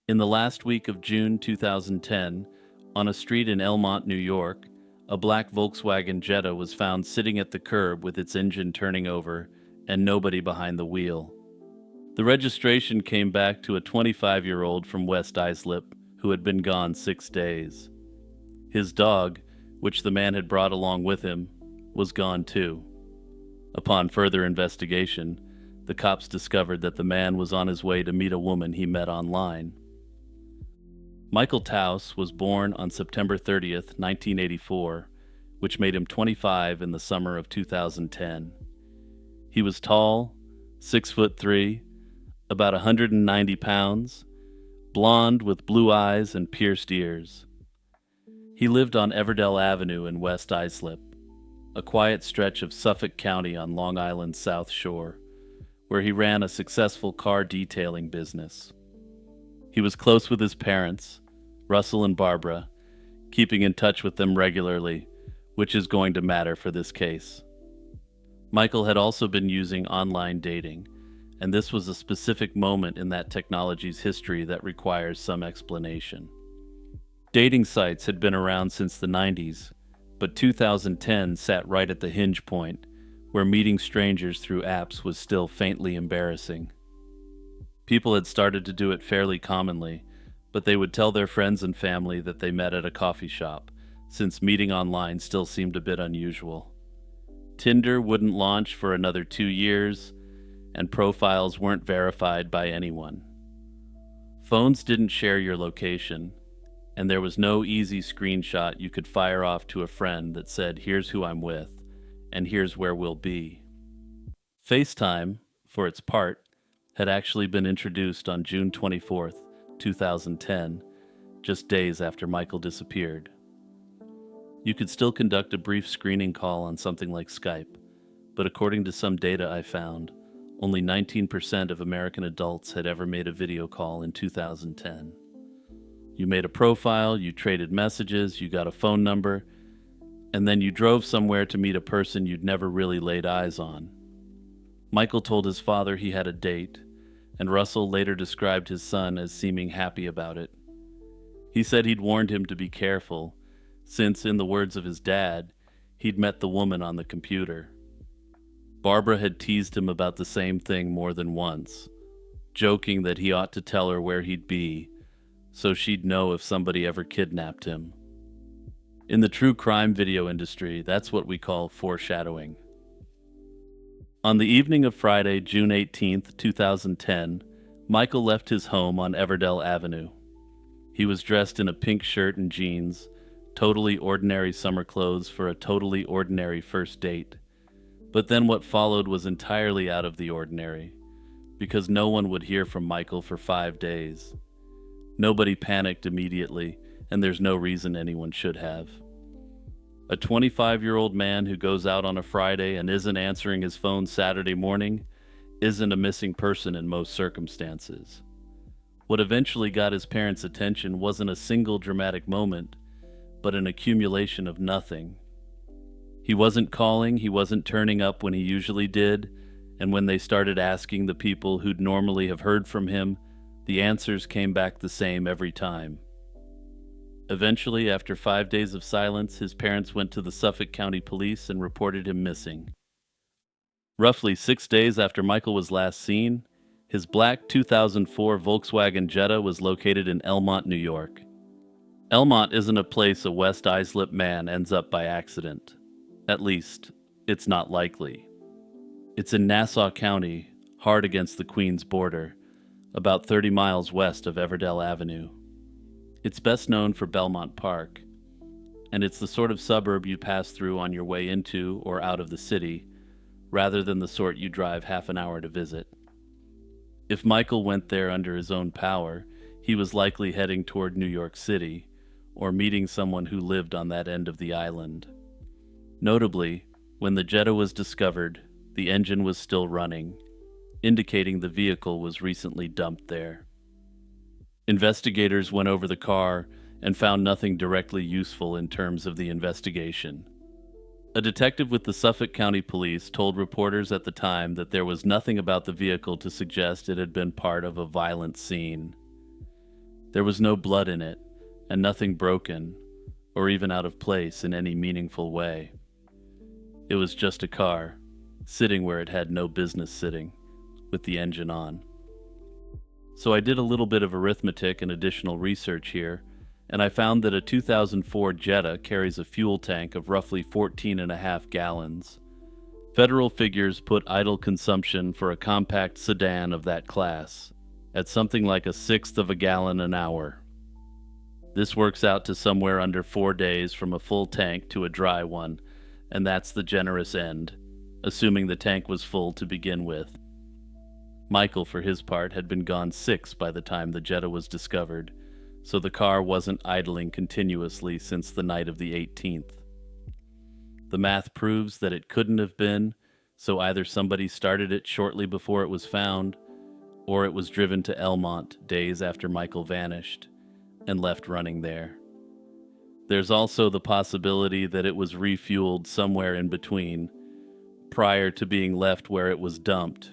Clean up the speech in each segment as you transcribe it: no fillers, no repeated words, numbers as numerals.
In the last week of June 2010, on a street in Elmont, New York, a black Volkswagen Jetta was found sitting at the curb with its engine turning over and nobody behind the wheel. The registration came back to a 25-year-old from West Islip who had been gone 6 days. His dog, which the man had brought along with him, was gone too. Upon further investigation, the cops discovered that the man was on his way to meet a woman he met online. Michael Taus was born on September 30th, 1984, which made him 25 in the summer of 2010. He was tall, 6'3", about 190 pounds, blonde with blue eyes and pierced ears. He lived on Everdell Avenue in West Islip, a quiet stretch of Suffolk County on Long Island's South Shore, where he ran a successful car detailing business. He was close with his parents, Russell and Barbara, keeping in touch with them regularly, which is going to matter for this case. Michael had also been using online dating, and this was a specific moment in that technology's history that requires some explanation. Dating sites had been around since the 90s, but 2010 sat right at the hinge point, where meeting strangers through apps was still faintly embarrassing. People had started to do it fairly commonly, but they would tell their friends and family that they met at a coffee shop, since meeting online still seemed a bit unusual. Tinder wouldn't launch for another 2 years, and profiles weren't verified by anyone. Phones didn't share your location, and there was no easy screenshot you could fire off to a friend that said, "Here's who I'm with, and here's where we'll be." FaceTime, for its part, had actually been introduced on June 24th, 2010, just days after Michael disappeared. You could still conduct a brief screening call on something like Skype, but according to some data I found, only 19% of American adults had ever made a video call in 2010. You made a profile, you traded messages, you got a phone number, and then you drove somewhere to meet a person you'd never really laid eyes on. Michael told his father he had a date, and Russell later described his son as seeming happy about it. He said he'd warned him to be careful, since, in the words of his dad, he'd met the woman on the computer. Barbara had teased him about the same thing more than once, joking that he ought to tell her where he'd be, so she'd know if somebody ever kidnapped him. In the true crime video industry, that's what we call foreshadowing. On the evening of Friday, June 18th, 2010, Michael left his home on Everdell Avenue. He was dressed in a pink shirt and jeans, totally ordinary summer clothes for a totally ordinary first date. But then what followed was entirely out of the ordinary, because no one would hear from Michael for 5 days. Nobody panicked immediately, and there's no reason anyone should have. A 25-year-old man who goes out on a Friday and isn't answering his phone Saturday morning isn't a missing person in most circumstances. What eventually got his parents' attention wasn't a single dramatic moment, but an accumulation of nothing. He wasn't calling, he wasn't turning up when he usually did, and when they started asking the people who'd normally have heard from him, the answers came back the same every time. Eventually, after 5 days of silence, his parents went to the Suffolk County Police and reported him missing. Roughly 6 days after Michael was last seen, his black 2004 Volkswagen Jetta was located in Elmont, New York. Elmont isn't a place a West Islip man ends up by accident. At least, it's not likely. It's in Nassau County, hard against the Queens border, about 30 miles west of Everdell Avenue. It's best known for Belmont Park, and it's the sort of suburb you pass through on your way into or out of the city, rather than the sort you drive half an hour to visit. If Michael went there under his own power, he was likely heading toward New York City, or meeting someone who lived on that end of the island. Notably, when the Jetta was discovered, the engine was still running, indicating the vehicle was recently dumped there. Investigators went over the car and found nothing directly useful in terms of the investigation. A detective with the Suffolk County Police told reporters at the time that there was nothing about the vehicle to suggest it had been part of a violent scene. There was no blood in it, and nothing broken, or even out of place in any meaningful way. It was just a car, sitting where it had no business sitting, with the engine on. So I did a little bit of arithmetic and additional research here, and I found that a 2004 Jetta carries a fuel tank of roughly 14.5 gallons. Federal figures put idle consumption for a compact sedan of that class at something like a sixth of a gallon an hour. This works out to somewhere under 4 days from a full tank to a dry one, and that's the generous end, assuming the tank was full to begin with. Michael, for his part, had been gone 6 by the time the Jetta was discovered, so the car wasn't idling continuously since the night of the 18th. The math proves that it couldn't have been, so either somebody started it shortly before it was found, or it was driven to Elmont days after Michael vanished and left running there. There's also the possibility that it was refueled somewhere in between, prior to being left where it was dumped.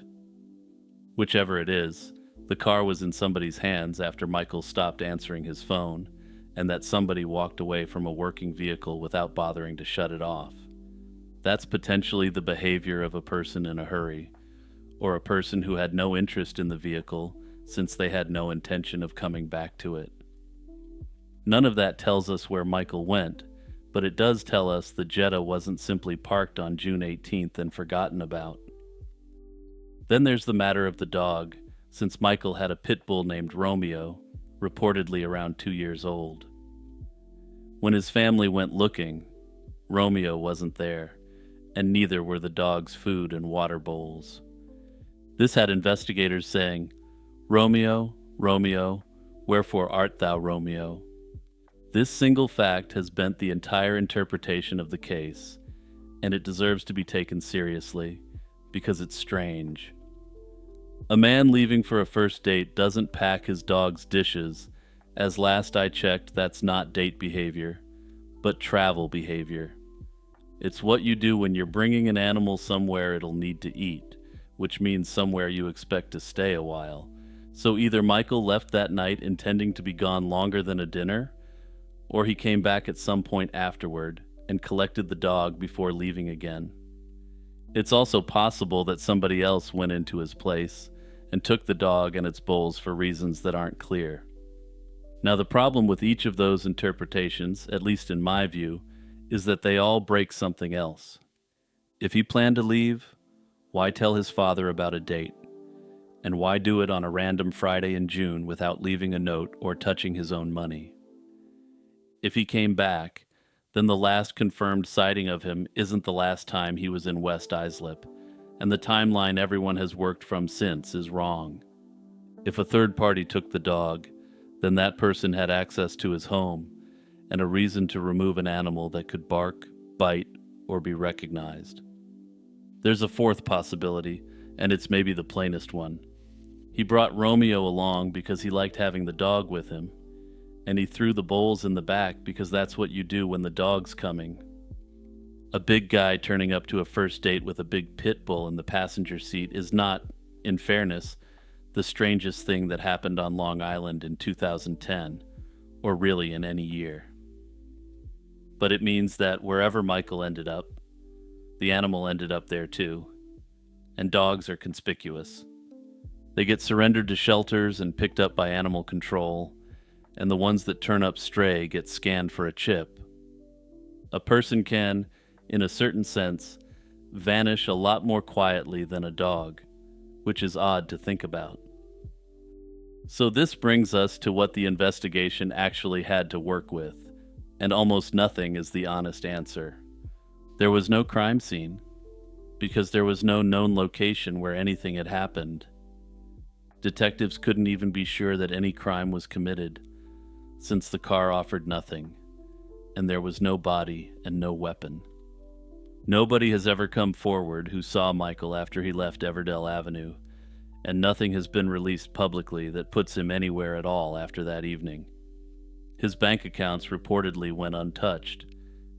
Whichever it is, the car was in somebody's hands after Michael stopped answering his phone, and that somebody walked away from a working vehicle without bothering to shut it off. That's potentially the behavior of a person in a hurry, or a person who had no interest in the vehicle since they had no intention of coming back to it. None of that tells us where Michael went, but it does tell us the Jetta wasn't simply parked on June 18th and forgotten about. Then there's the matter of the dog, since Michael had a pit bull named Romeo, reportedly around 2 years old. When his family went looking, Romeo wasn't there, and neither were the dog's food and water bowls. This had investigators saying, "Romeo, Romeo, wherefore art thou, Romeo?" This single fact has bent the entire interpretation of the case, and it deserves to be taken seriously, because it's strange. A man leaving for a first date doesn't pack his dog's dishes, as last I checked that's not date behavior, but travel behavior. It's what you do when you're bringing an animal somewhere it'll need to eat, which means somewhere you expect to stay a while. So either Michael left that night intending to be gone longer than a dinner, or he came back at some point afterward and collected the dog before leaving again. It's also possible that somebody else went into his place and took the dog and its bowls for reasons that aren't clear. Now, the problem with each of those interpretations, at least in my view, is that they all break something else. If he planned to leave, why tell his father about a date? And why do it on a random Friday in June without leaving a note or touching his own money? If he came back, then the last confirmed sighting of him isn't the last time he was in West Islip, and the timeline everyone has worked from since is wrong. If a third party took the dog, then that person had access to his home and a reason to remove an animal that could bark, bite, or be recognized. There's a fourth possibility, and it's maybe the plainest one. He brought Romeo along because he liked having the dog with him, and he threw the bowls in the back because that's what you do when the dog's coming. A big guy turning up to a first date with a big pit bull in the passenger seat is not, in fairness, the strangest thing that happened on Long Island in 2010, or really in any year. But it means that wherever Michael ended up, the animal ended up there too. And dogs are conspicuous. They get surrendered to shelters and picked up by animal control, and the ones that turn up stray get scanned for a chip. A person can, in a certain sense, vanish a lot more quietly than a dog, which is odd to think about. So this brings us to what the investigation actually had to work with, and almost nothing is the honest answer. There was no crime scene, because there was no known location where anything had happened. Detectives couldn't even be sure that any crime was committed, since the car offered nothing, and there was no body and no weapon. Nobody has ever come forward who saw Michael after he left Everdell Avenue, and nothing has been released publicly that puts him anywhere at all after that evening. His bank accounts reportedly went untouched,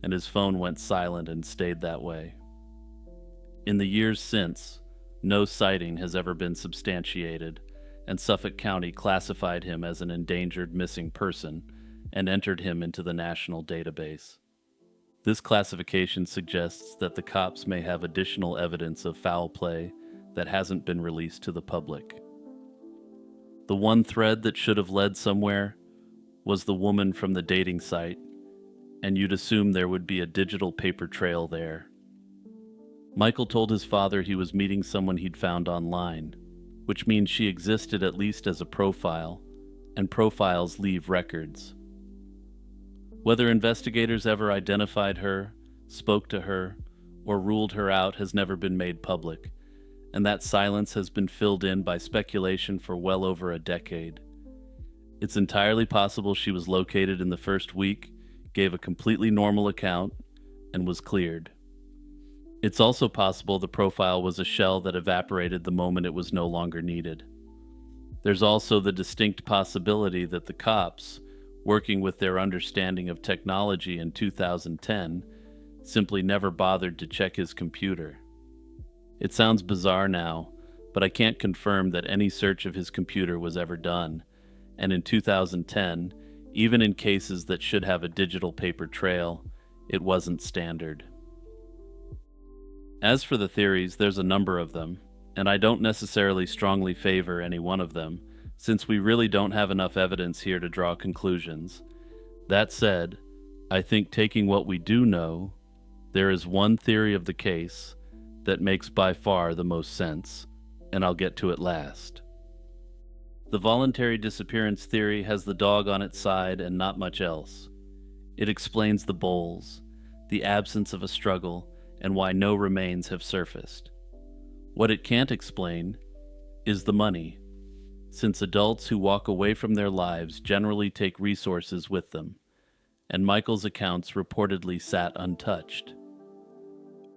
and his phone went silent and stayed that way. In the years since, no sighting has ever been substantiated, and Suffolk County classified him as an endangered missing person and entered him into the national database. This classification suggests that the cops may have additional evidence of foul play that hasn't been released to the public. The one thread that should have led somewhere was the woman from the dating site, and you'd assume there would be a digital paper trail there. Michael told his father he was meeting someone he'd found online, which means she existed at least as a profile, and profiles leave records. Whether investigators ever identified her, spoke to her, or ruled her out has never been made public, and that silence has been filled in by speculation for well over a decade. It's entirely possible she was located in the first week, gave a completely normal account, and was cleared. It's also possible the profile was a shell that evaporated the moment it was no longer needed. There's also the distinct possibility that the cops, working with their understanding of technology in 2010, simply never bothered to check his computer. It sounds bizarre now, but I can't confirm that any search of his computer was ever done, and in 2010, even in cases that should have a digital paper trail, it wasn't standard. As for the theories, there's a number of them, and I don't necessarily strongly favor any one of them, since we really don't have enough evidence here to draw conclusions. That said, I think taking what we do know, there is one theory of the case that makes by far the most sense, and I'll get to it last. The voluntary disappearance theory has the dog on its side and not much else. It explains the bowls, the absence of a struggle, and why no remains have surfaced. What it can't explain is the money, since adults who walk away from their lives generally take resources with them, and Michael's accounts reportedly sat untouched.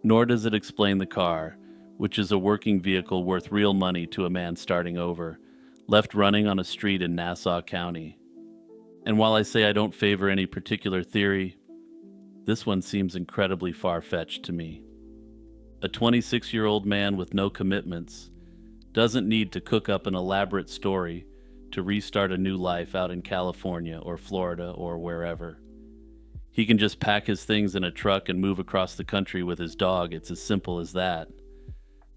Nor does it explain the car, which is a working vehicle worth real money to a man starting over, left running on a street in Nassau County. And while I say I don't favor any particular theory, this one seems incredibly far-fetched to me. A 26-year-old man with no commitments doesn't need to cook up an elaborate story to restart a new life out in California or Florida or wherever. He can just pack his things in a truck and move across the country with his dog. It's as simple as that.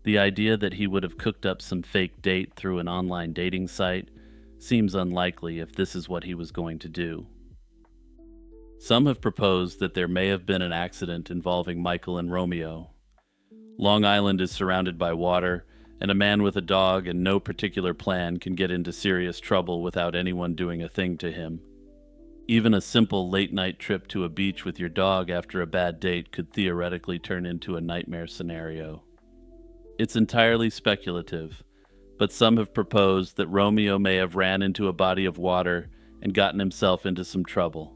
The idea that he would have cooked up some fake date through an online dating site seems unlikely if this is what he was going to do. Some have proposed that there may have been an accident involving Michael and Romeo. Long Island is surrounded by water, and a man with a dog and no particular plan can get into serious trouble without anyone doing a thing to him. Even a simple late-night trip to a beach with your dog after a bad date could theoretically turn into a nightmare scenario. It's entirely speculative, but some have proposed that Romeo may have ran into a body of water and gotten himself into some trouble.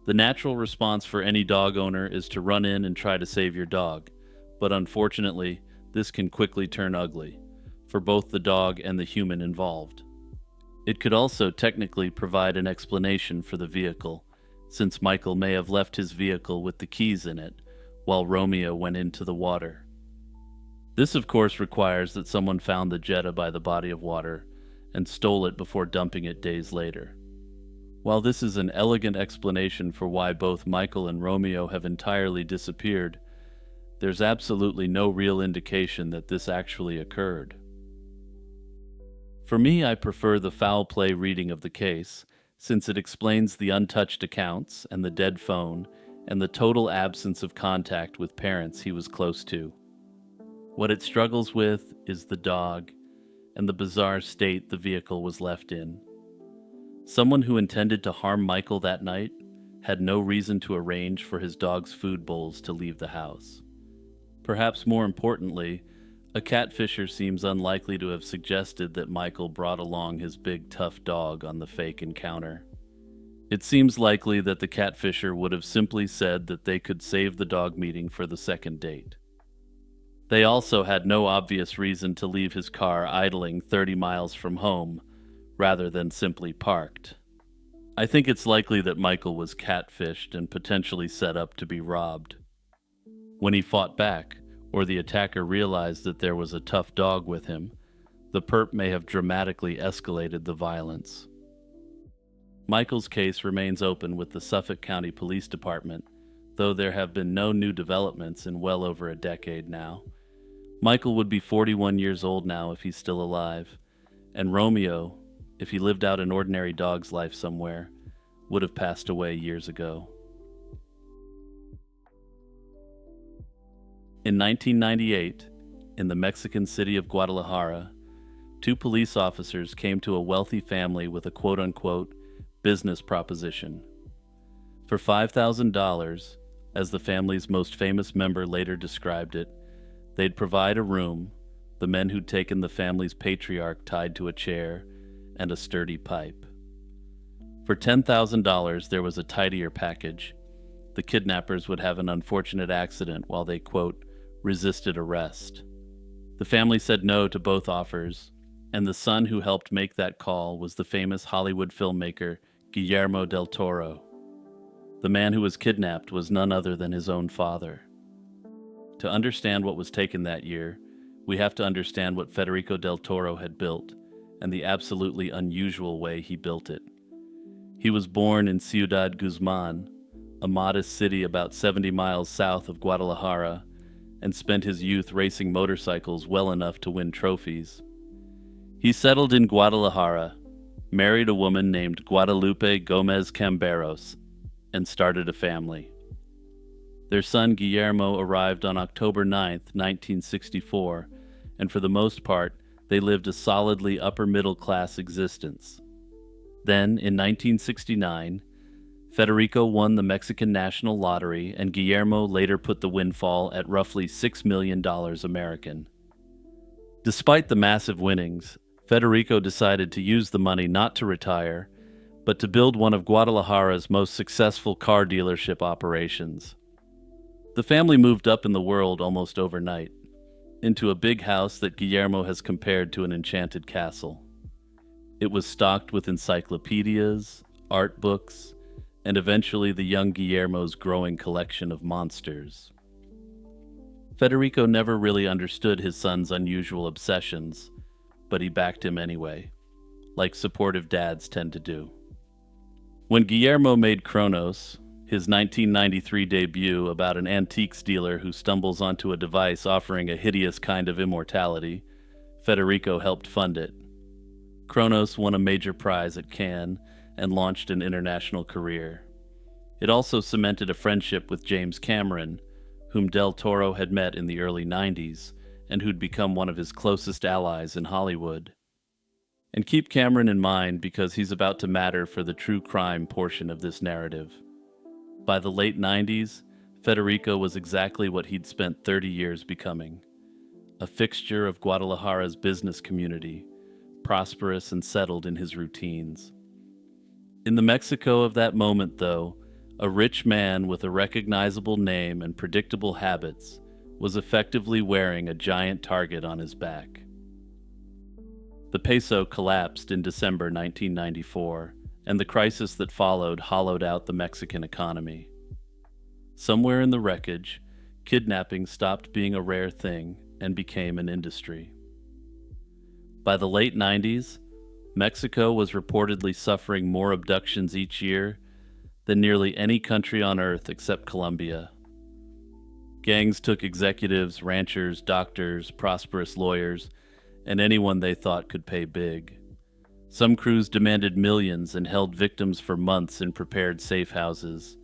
The natural response for any dog owner is to run in and try to save your dog, but unfortunately, this can quickly turn ugly, for both the dog and the human involved. It could also technically provide an explanation for the vehicle, since Michael may have left his vehicle with the keys in it, while Romeo went into the water. This, of course, requires that someone found the Jetta by the body of water and stole it before dumping it days later. While this is an elegant explanation for why both Michael and Romeo have entirely disappeared, there's absolutely no real indication that this actually occurred. For me, I prefer the foul play reading of the case, since it explains the untouched accounts and the dead phone and the total absence of contact with parents he was close to. What it struggles with is the dog and the bizarre state the vehicle was left in. Someone who intended to harm Michael that night had no reason to arrange for his dog's food bowls to leave the house. Perhaps more importantly, a catfisher seems unlikely to have suggested that Michael brought along his big tough dog on the fake encounter. It seems likely that the catfisher would have simply said that they could save the dog meeting for the second date. They also had no obvious reason to leave his car idling 30 miles from home, rather than simply parked. I think it's likely that Michael was catfished and potentially set up to be robbed. When he fought back, or the attacker realized that there was a tough dog with him, The perp may have dramatically escalated the violence. Michael's case remains open with the Suffolk County Police Department, though there have been no new developments in well over a decade now. Michael would be 41 years old now if he's still alive, and Romeo, if he lived out an ordinary dog's life somewhere, would have passed away years ago. In 1998, in the Mexican city of Guadalajara, two police officers came to a wealthy family with a quote-unquote business proposition. For $5,000, as the family's most famous member later described it, they'd provide a room, the men who'd taken the family's patriarch tied to a chair, and a sturdy pipe. For $10,000, there was a tidier package. The kidnappers would have an unfortunate accident while they, quote, resisted arrest. The family said no to both offers, and the son who helped make that call was the famous Hollywood filmmaker Guillermo del Toro. The man who was kidnapped was none other than his own father. To understand what was taken that year, we have to understand what Federico del Toro had built, and the absolutely unusual way he built it. He was born in Ciudad Guzman, a modest city about 70 miles south of Guadalajara, and spent his youth racing motorcycles well enough to win trophies. He settled in Guadalajara, married a woman named Guadalupe Gomez Camberos, and started a family. Their son Guillermo arrived on October 9, 1964, and for the most part, they lived a solidly upper-middle-class existence. Then, in 1969, Federico won the Mexican National Lottery, and Guillermo later put the windfall at roughly $6 million American. Despite the massive winnings, Federico decided to use the money not to retire, but to build one of Guadalajara's most successful car dealership operations. The family moved up in the world almost overnight, into a big house that Guillermo has compared to an enchanted castle. It was stocked with encyclopedias, art books, and eventually the young Guillermo's growing collection of monsters. Federico never really understood his son's unusual obsessions, but he backed him anyway, like supportive dads tend to do. When Guillermo made Kronos, his 1993 debut about an antiques dealer who stumbles onto a device offering a hideous kind of immortality, Federico helped fund it. Kronos won a major prize at Cannes and launched an international career. It also cemented a friendship with James Cameron, whom Del Toro had met in the early 90s and who'd become one of his closest allies in Hollywood. And keep Cameron in mind because he's about to matter for the true crime portion of this narrative. By the late 90s, Federico was exactly what he'd spent 30 years becoming, a fixture of Guadalajara's business community, prosperous and settled in his routines. In the Mexico of that moment, though, a rich man with a recognizable name and predictable habits was effectively wearing a giant target on his back. The peso collapsed in December 1994, and the crisis that followed hollowed out the Mexican economy. Somewhere in the wreckage, kidnapping stopped being a rare thing and became an industry. By the late 90s, Mexico was reportedly suffering more abductions each year than nearly any country on Earth except Colombia. Gangs took executives, ranchers, doctors, prosperous lawyers, and anyone they thought could pay big. Some crews demanded millions and held victims for months in prepared safe houses.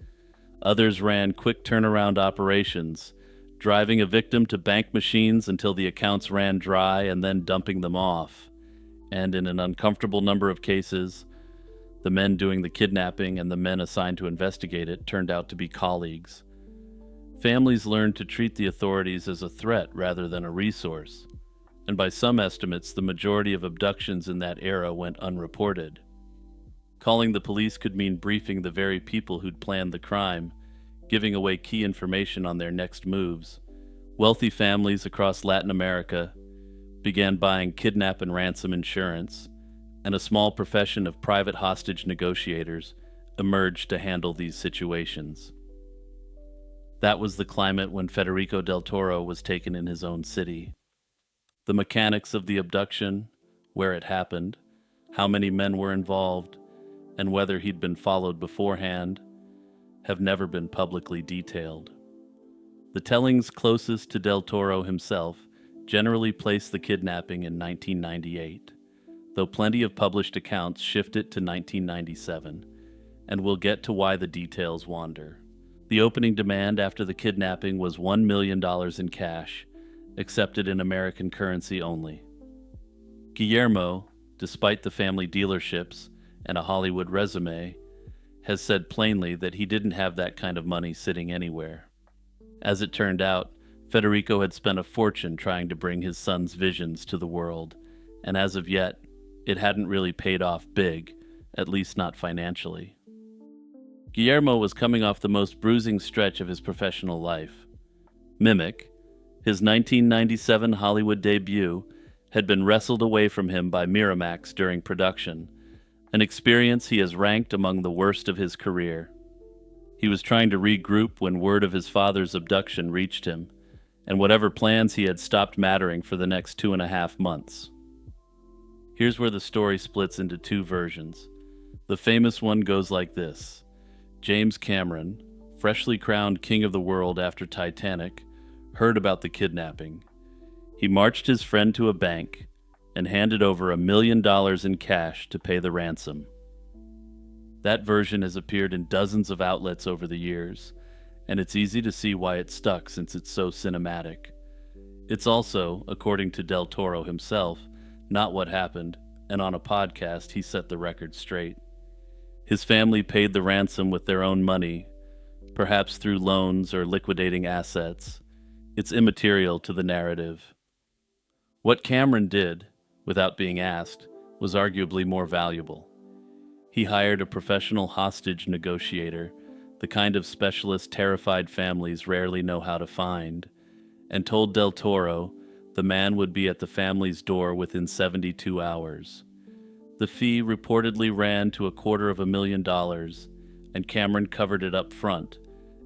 Others ran quick turnaround operations, driving a victim to bank machines until the accounts ran dry and then dumping them off. And in an uncomfortable number of cases, the men doing the kidnapping and the men assigned to investigate it turned out to be colleagues. Families learned to treat the authorities as a threat rather than a resource, and by some estimates, the majority of abductions in that era went unreported. Calling the police could mean briefing the very people who'd planned the crime, giving away key information on their next moves. Wealthy families across Latin America began buying kidnap and ransom insurance, and a small profession of private hostage negotiators emerged to handle these situations. That was the climate when Federico del Toro was taken in his own city. The mechanics of the abduction, where it happened, how many men were involved, and whether he'd been followed beforehand, have never been publicly detailed. The tellings closest to Del Toro himself generally place the kidnapping in 1998, though plenty of published accounts shift it to 1997, and we'll get to why the details wander. The opening demand after the kidnapping was $1 million in cash, accepted in American currency only. Guillermo, despite the family dealerships and a Hollywood resume, has said plainly that he didn't have that kind of money sitting anywhere. As it turned out, Federico had spent a fortune trying to bring his son's visions to the world, and as of yet, it hadn't really paid off big, at least not financially. Guillermo was coming off the most bruising stretch of his professional life. Mimic, his 1997 Hollywood debut, had been wrestled away from him by Miramax during production, an experience he has ranked among the worst of his career. He was trying to regroup when word of his father's abduction reached him, and whatever plans he had stopped mattering for the next 2.5 months. Here's where the story splits into two versions. The famous one goes like this. James Cameron, freshly crowned king of the world after Titanic, heard about the kidnapping. He marched his friend to a bank and handed over $1 million in cash to pay the ransom. That version has appeared in dozens of outlets over the years, and it's easy to see why it stuck since it's so cinematic. It's also, according to Del Toro himself, not what happened, and on a podcast he set the record straight. His family paid the ransom with their own money, perhaps through loans or liquidating assets. It's immaterial to the narrative. What Cameron did, without being asked, was arguably more valuable. He hired a professional hostage negotiator, the kind of specialist terrified families rarely know how to find, and told Del Toro the man would be at the family's door within 72 hours. The fee reportedly ran to $250,000, and Cameron covered it up front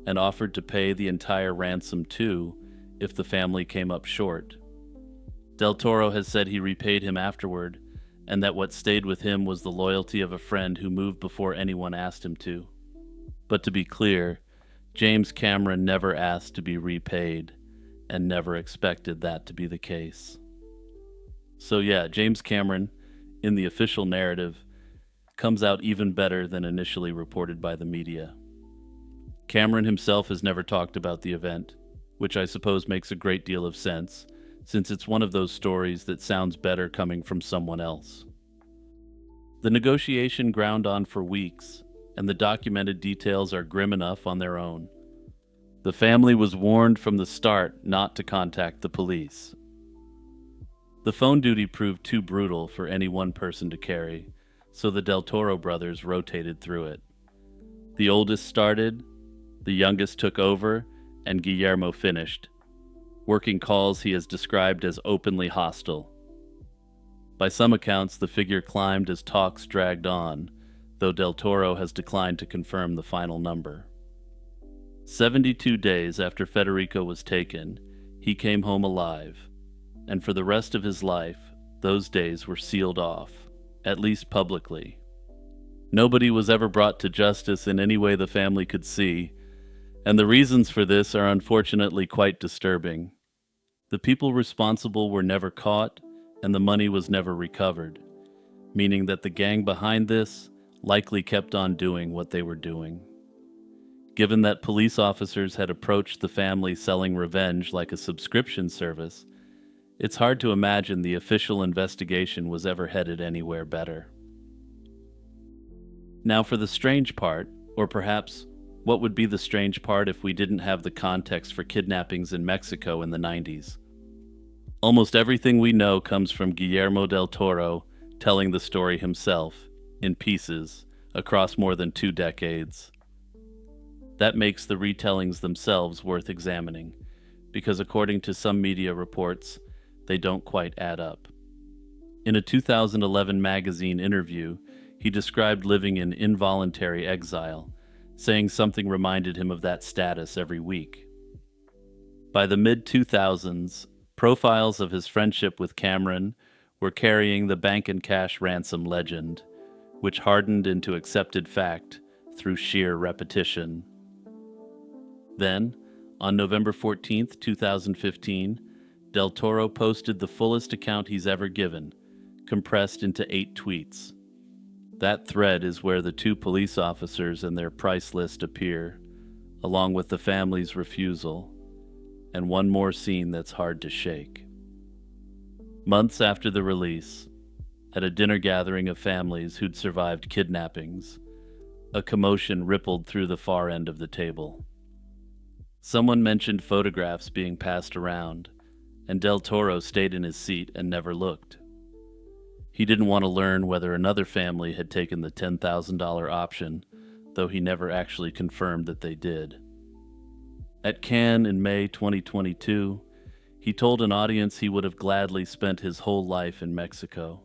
and offered to pay the entire ransom too if the family came up short. Del Toro has said he repaid him afterward, and that what stayed with him was the loyalty of a friend who moved before anyone asked him to. But to be clear, James Cameron never asked to be repaid, and never expected that to be the case. So yeah, James Cameron, in the official narrative, comes out even better than initially reported by the media. Cameron himself has never talked about the event, which I suppose makes a great deal of sense, since it's one of those stories that sounds better coming from someone else. The negotiation ground on for weeks, and the documented details are grim enough on their own. The family was warned from the start not to contact the police. The phone duty proved too brutal for any one person to carry, so the Del Toro brothers rotated through it. The oldest started, the youngest took over, and Guillermo finished, working calls he has described as openly hostile. By some accounts, the figure climbed as talks dragged on, though Del Toro has declined to confirm the final number. 72 days after Federico was taken, he came home alive, and for the rest of his life, those days were sealed off, at least publicly. Nobody was ever brought to justice in any way the family could see, and the reasons for this are unfortunately quite disturbing. The people responsible were never caught, and the money was never recovered, meaning that the gang behind this likely kept on doing what they were doing. Given that police officers had approached the family selling revenge like a subscription service, it's hard to imagine the official investigation was ever headed anywhere better. Now for the strange part, or perhaps what would be the strange part if we didn't have the context for kidnappings in Mexico in the 90s? Almost everything we know comes from Guillermo del Toro telling the story himself, in pieces, across more than 2 decades. That makes the retellings themselves worth examining, because according to some media reports, they don't quite add up. In a 2011 magazine interview, he described living in involuntary exile, saying something reminded him of that status every week. By the mid-2000s, profiles of his friendship with Cameron were carrying the bank and cash ransom legend, which hardened into accepted fact through sheer repetition. Then, on November 14th, 2015, Del Toro posted the fullest account he's ever given, compressed into 8 tweets. That thread is where the 2 police officers and their price list appear, along with the family's refusal, and one more scene that's hard to shake. Months after the release, at a dinner gathering of families who'd survived kidnappings, a commotion rippled through the far end of the table. Someone mentioned photographs being passed around, and Del Toro stayed in his seat and never looked. He didn't want to learn whether another family had taken the $10,000 option, though he never actually confirmed that they did. At Cannes in May 2022, he told an audience he would have gladly spent his whole life in Mexico,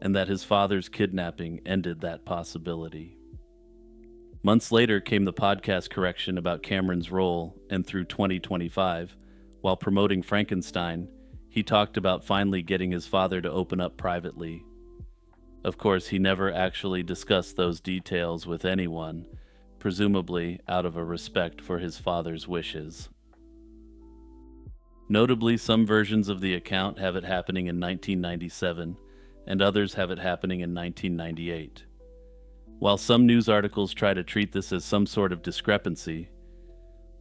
and that his father's kidnapping ended that possibility. Months later came the podcast correction about Cameron's role, and through 2025, while promoting Frankenstein, he talked about finally getting his father to open up privately. Of course, he never actually discussed those details with anyone, presumably out of a respect for his father's wishes. Notably, some versions of the account have it happening in 1997, and others have it happening in 1998. While some news articles try to treat this as some sort of discrepancy,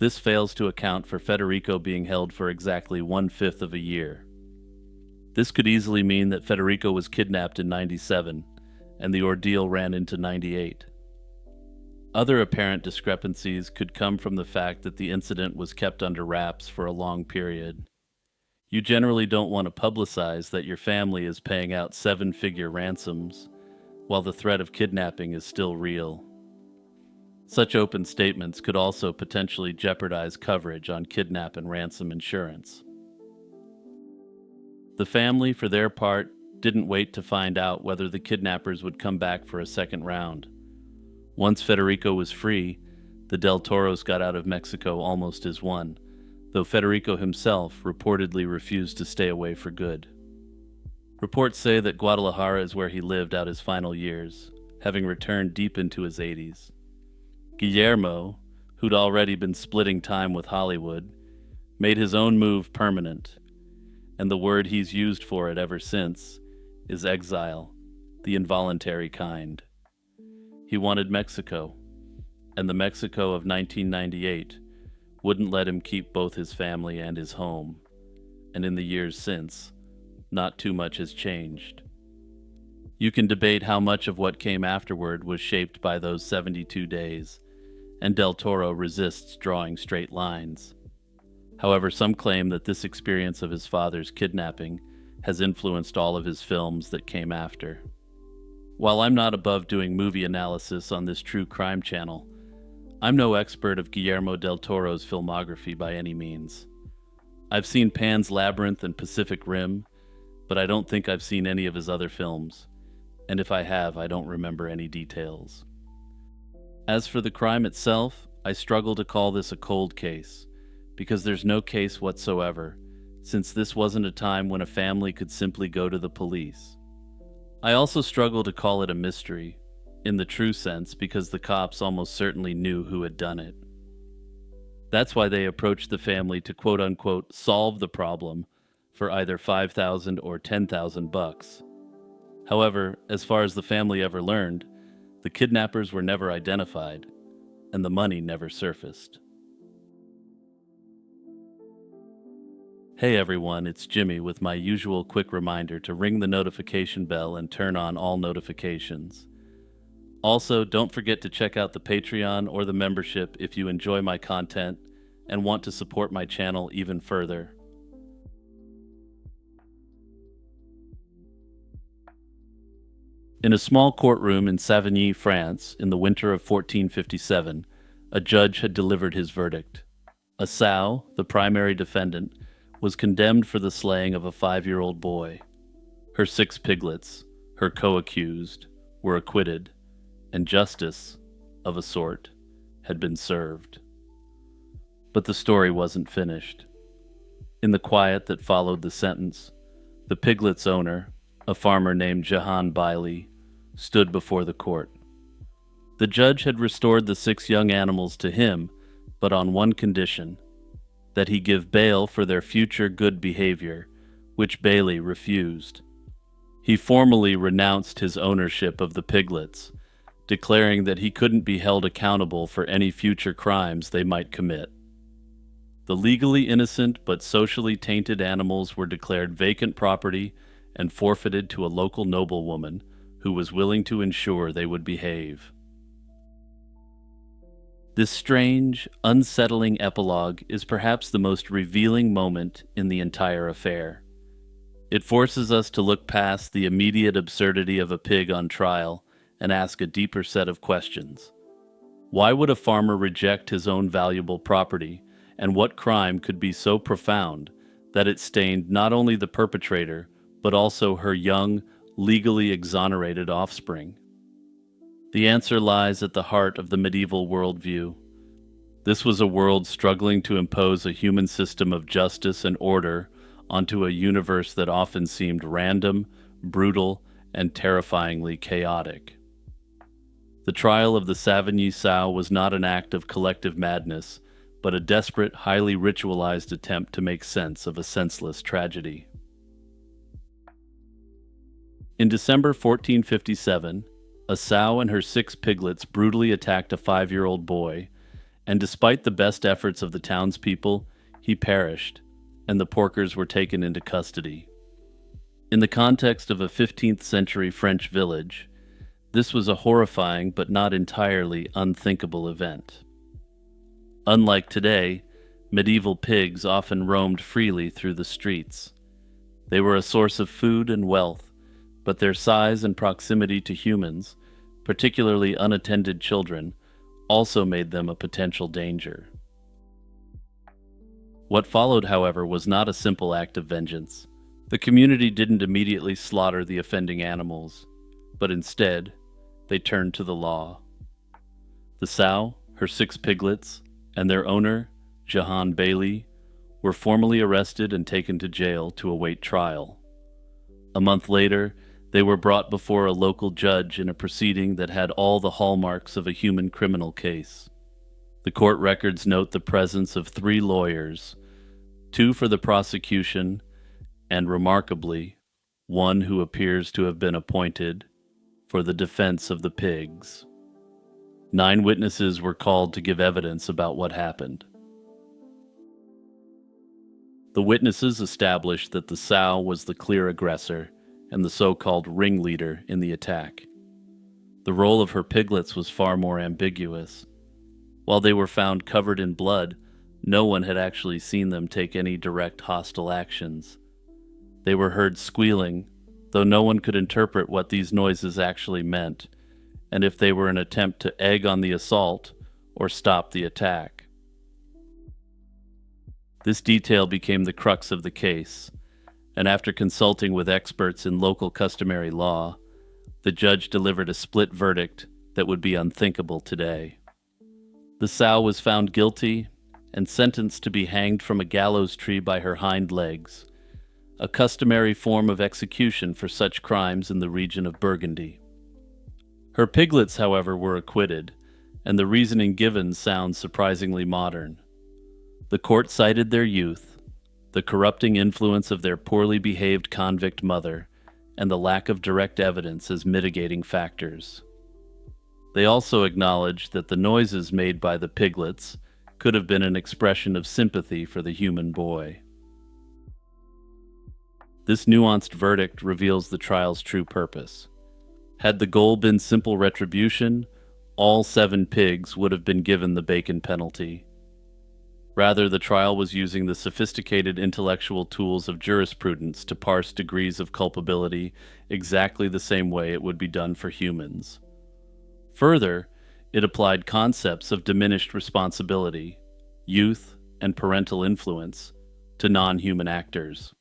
this fails to account for Federico being held for exactly 1/5 of a year. This could easily mean that Federico was kidnapped in 97, and the ordeal ran into 98. Other apparent discrepancies could come from the fact that the incident was kept under wraps for a long period. You generally don't want to publicize that your family is paying out 7-figure ransoms, while the threat of kidnapping is still real. Such open statements could also potentially jeopardize coverage on kidnap and ransom insurance. The family, for their part, didn't wait to find out whether the kidnappers would come back for a second round. Once Federico was free, the Del Toros got out of Mexico almost as one, though Federico himself reportedly refused to stay away for good. Reports say that Guadalajara is where he lived out his final years, having returned deep into his 80s. Guillermo, who'd already been splitting time with Hollywood, made his own move permanent, and the word he's used for it ever since is exile, the involuntary kind. He wanted Mexico, and the Mexico of 1998 wouldn't let him keep both his family and his home, and in the years since, not too much has changed. You can debate how much of what came afterward was shaped by those 72 days, and Del Toro resists drawing straight lines. However, some claim that this experience of his father's kidnapping has influenced all of his films that came after. While I'm not above doing movie analysis on this true crime channel, I'm no expert of Guillermo del Toro's filmography by any means. I've seen Pan's Labyrinth and Pacific Rim, but I don't think I've seen any of his other films, and if I have, I don't remember any details. As for the crime itself, I struggle to call this a cold case, because there's no case whatsoever, since this wasn't a time when a family could simply go to the police. I also struggle to call it a mystery, in the true sense, because the cops almost certainly knew who had done it. That's why they approached the family to quote-unquote solve the problem for either $5,000 or $10,000. However, as far as the family ever learned, the kidnappers were never identified, and the money never surfaced. Hey everyone, it's Jimmy with my usual quick reminder to ring the notification bell and turn on all notifications. Also, don't forget to check out the Patreon or the membership if you enjoy my content and want to support my channel even further. In a small courtroom in Savigny, France, in the winter of 1457, a judge had delivered his verdict. A sow, the primary defendant, was condemned for the slaying of a 5-year-old boy. Her 6 piglets, her co-accused, were acquitted, and justice, of a sort, had been served. But the story wasn't finished. In the quiet that followed the sentence, the piglet's owner, a farmer named Jahan Bailey, stood before the court. The judge had restored the 6 young animals to him, but on one condition, that he give bail for their future good behavior, which Bailey refused. He formally renounced his ownership of the piglets, declaring that he couldn't be held accountable for any future crimes they might commit. The legally innocent but socially tainted animals were declared vacant property and forfeited to a local noblewoman who was willing to ensure they would behave. This strange, unsettling epilogue is perhaps the most revealing moment in the entire affair. It forces us to look past the immediate absurdity of a pig on trial and ask a deeper set of questions. Why would a farmer reject his own valuable property, and what crime could be so profound that it stained not only the perpetrator, but also her young, legally exonerated offspring? The answer lies at the heart of the medieval worldview. This was a world struggling to impose a human system of justice and order onto a universe that often seemed random, brutal, and terrifyingly chaotic. The trial of the Savigny sow was not an act of collective madness, but a desperate, highly ritualized attempt to make sense of a senseless tragedy. In December 1457, a sow and her 6 piglets brutally attacked a 5-year-old boy, and despite the best efforts of the townspeople, he perished, and the porkers were taken into custody. In the context of a 15th century French village, this was a horrifying but not entirely unthinkable event. Unlike today, medieval pigs often roamed freely through the streets. They were a source of food and wealth, but their size and proximity to humans, particularly unattended children, also made them a potential danger. What followed, however, was not a simple act of vengeance. The community didn't immediately slaughter the offending animals, but instead, they turned to the law. The sow, her 6 piglets, and their owner, Jahan Bailey, were formally arrested and taken to jail to await trial. A month later, they were brought before a local judge in a proceeding that had all the hallmarks of a human criminal case. The court records note the presence of 3 lawyers, 2 for the prosecution, and remarkably, 1 who appears to have been appointed for the defense of the pigs. 9 witnesses were called to give evidence about what happened. The witnesses established that the sow was the clear aggressor and the so-called ringleader in the attack. The role of her piglets was far more ambiguous. While they were found covered in blood, no one had actually seen them take any direct hostile actions. They were heard squealing, though no one could interpret what these noises actually meant, and if they were an attempt to egg on the assault or stop the attack. This detail became the crux of the case, and after consulting with experts in local customary law, the judge delivered a split verdict that would be unthinkable today. The sow was found guilty and sentenced to be hanged from a gallows tree by her hind legs, a customary form of execution for such crimes in the region of Burgundy. Her piglets, however, were acquitted, and the reasoning given sounds surprisingly modern. The court cited their youth, the corrupting influence of their poorly behaved convict mother, and the lack of direct evidence as mitigating factors. They also acknowledged that the noises made by the piglets could have been an expression of sympathy for the human boy. This nuanced verdict reveals the trial's true purpose. Had the goal been simple retribution, all 7 pigs would have been given the bacon penalty. Rather, the trial was using the sophisticated intellectual tools of jurisprudence to parse degrees of culpability exactly the same way it would be done for humans. Further, it applied concepts of diminished responsibility, youth, and parental influence to non-human actors.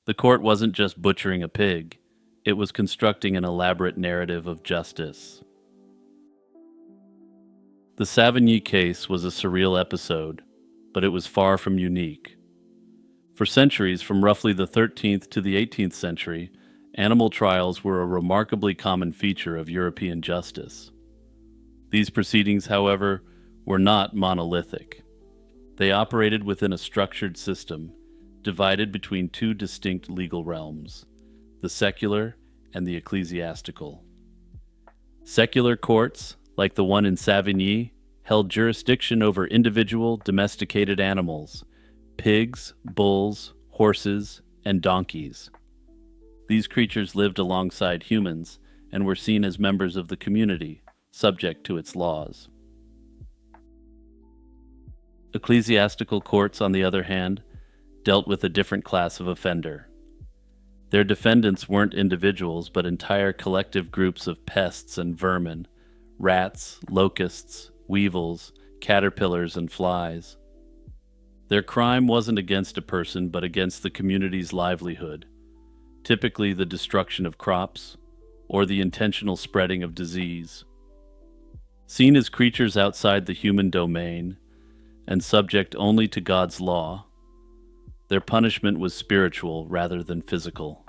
The court wasn't just butchering a pig, it was constructing an elaborate narrative of justice. The Savigny case was a surreal episode, but it was far from unique. For centuries, from roughly the 13th to the 18th century, Animal trials were a remarkably common feature of European justice. These proceedings, however, were not monolithic. They operated within a structured system, divided between two distinct legal realms, the secular and the ecclesiastical. Secular courts, like the one in Savigny, held jurisdiction over individual domesticated animals, pigs, bulls, horses, and donkeys. These creatures lived alongside humans and were seen as members of the community, subject to its laws. Ecclesiastical courts, on the other hand, dealt with a different class of offender. Their defendants weren't individuals, but entire collective groups of pests and vermin, rats, locusts, weevils, caterpillars, and flies. Their crime wasn't against a person, but against the community's livelihood, typically the destruction of crops or the intentional spreading of disease. Seen as creatures outside the human domain and subject only to God's law, their punishment was spiritual rather than physical.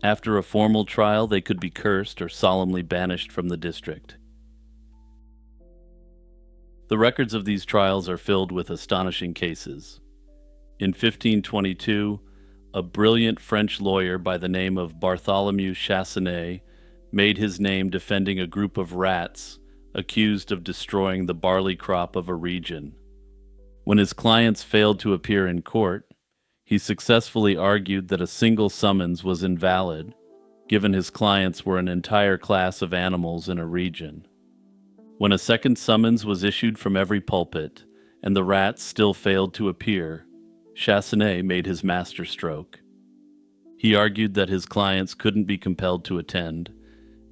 After a formal trial, they could be cursed or solemnly banished from the district. The records of these trials are filled with astonishing cases. In 1522, a brilliant French lawyer by the name of Bartholomew Chassenet made his name defending a group of rats accused of destroying the barley crop of a region. When his clients failed to appear in court, he successfully argued that a single summons was invalid, given his clients were an entire class of animals in a region. When a second summons was issued from every pulpit, and the rats still failed to appear, Chassenet made his masterstroke. He argued that his clients couldn't be compelled to attend,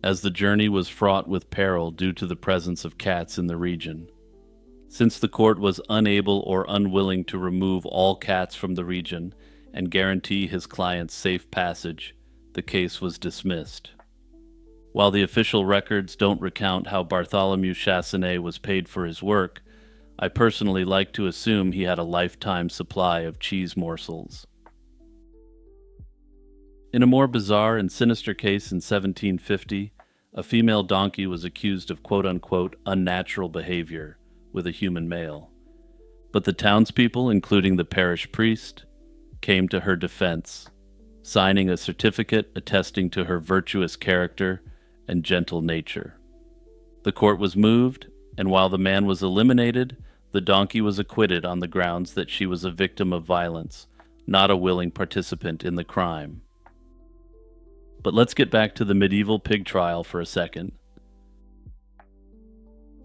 as the journey was fraught with peril due to the presence of cats in the region. Since the court was unable or unwilling to remove all cats from the region and guarantee his client's safe passage, the case was dismissed. While the official records don't recount how Bartholomew Chassenet was paid for his work, I personally like to assume he had a lifetime supply of cheese morsels. In a more bizarre and sinister case in 1750, a female donkey was accused of quote-unquote unnatural behavior with a human male. But the townspeople, including the parish priest, came to her defense, signing a certificate attesting to her virtuous character and gentle nature. The court was moved, and while the man was eliminated, the donkey was acquitted on the grounds that she was a victim of violence, not a willing participant in the crime. But let's get back to the medieval pig trial for a second.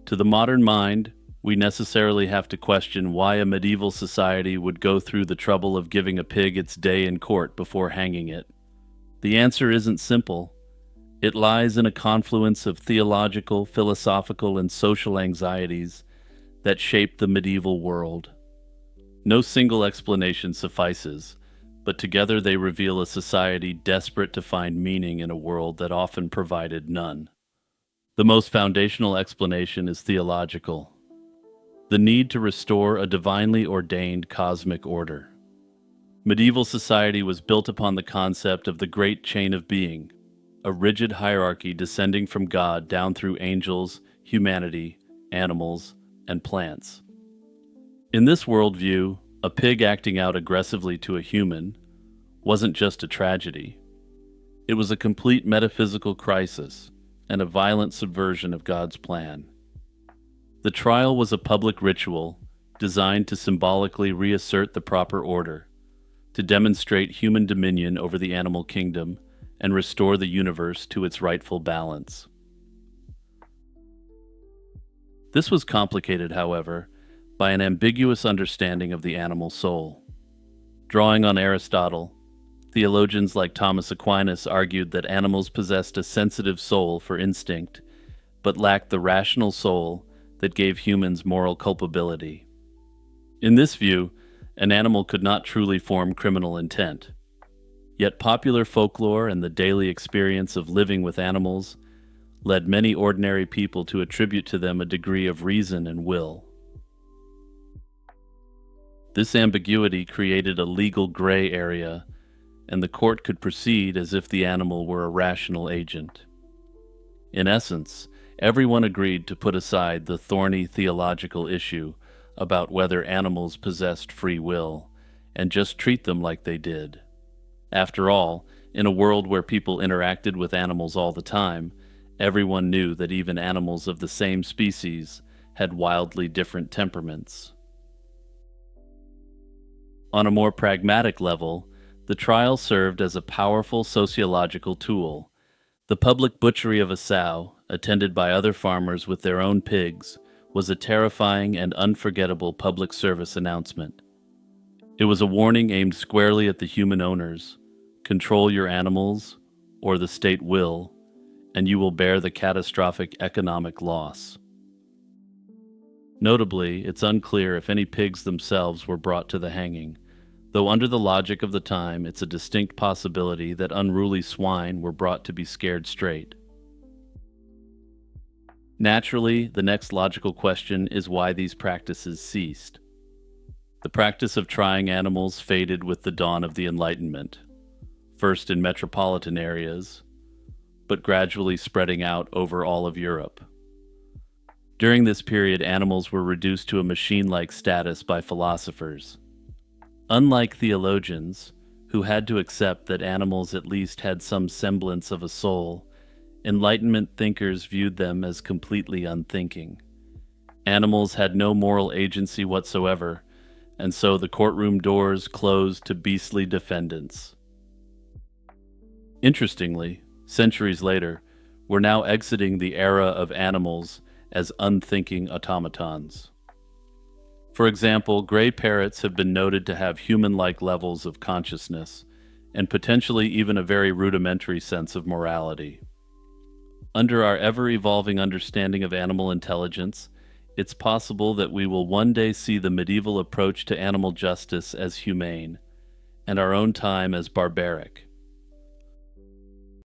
To the modern mind, we necessarily have to question why a medieval society would go through the trouble of giving a pig its day in court before hanging it. The answer isn't simple. It lies in a confluence of theological, philosophical, and social anxieties that shaped the medieval world. No single explanation suffices, but together they reveal a society desperate to find meaning in a world that often provided none. The most foundational explanation is theological: the need to restore a divinely ordained cosmic order. Medieval society was built upon the concept of the great chain of being, a rigid hierarchy descending from God down through angels, humanity, animals, and plants. In this worldview, a pig acting out aggressively to a human wasn't just a tragedy. It was a complete metaphysical crisis and a violent subversion of God's plan. The trial was a public ritual designed to symbolically reassert the proper order, to demonstrate human dominion over the animal kingdom and restore the universe to its rightful balance. This was complicated, however, by an ambiguous understanding of the animal soul. Drawing on Aristotle, theologians like Thomas Aquinas argued that animals possessed a sensitive soul for instinct, but lacked the rational soul that gave humans moral culpability. In this view, an animal could not truly form criminal intent. Yet popular folklore and the daily experience of living with animals led many ordinary people to attribute to them a degree of reason and will. This ambiguity created a legal gray area and the court could proceed as if the animal were a rational agent. In essence, everyone agreed to put aside the thorny theological issue about whether animals possessed free will and just treat them like they did. After all, in a world where people interacted with animals all the time, everyone knew that even animals of the same species had wildly different temperaments. On a more pragmatic level, the trial served as a powerful sociological tool. The public butchery of a sow, attended by other farmers with their own pigs, was a terrifying and unforgettable public service announcement. It was a warning aimed squarely at the human owners: control your animals, or the state will, and you will bear the catastrophic economic loss. Notably, it's unclear if any pigs themselves were brought to the hanging, though under the logic of the time, it's a distinct possibility that unruly swine were brought to be scared straight. Naturally, the next logical question is why these practices ceased. The practice of trying animals faded with the dawn of the Enlightenment, first in metropolitan areas, but gradually spreading out over all of Europe. During this period, animals were reduced to a machine-like status by philosophers. Unlike theologians, who had to accept that animals at least had some semblance of a soul, Enlightenment thinkers viewed them as completely unthinking. Animals had no moral agency whatsoever, and so the courtroom doors closed to beastly defendants. Interestingly, centuries later, we're now exiting the era of animals as unthinking automatons. For example, gray parrots have been noted to have human-like levels of consciousness, and potentially even a very rudimentary sense of morality. Under our ever-evolving understanding of animal intelligence, it's possible that we will one day see the medieval approach to animal justice as humane, and our own time as barbaric.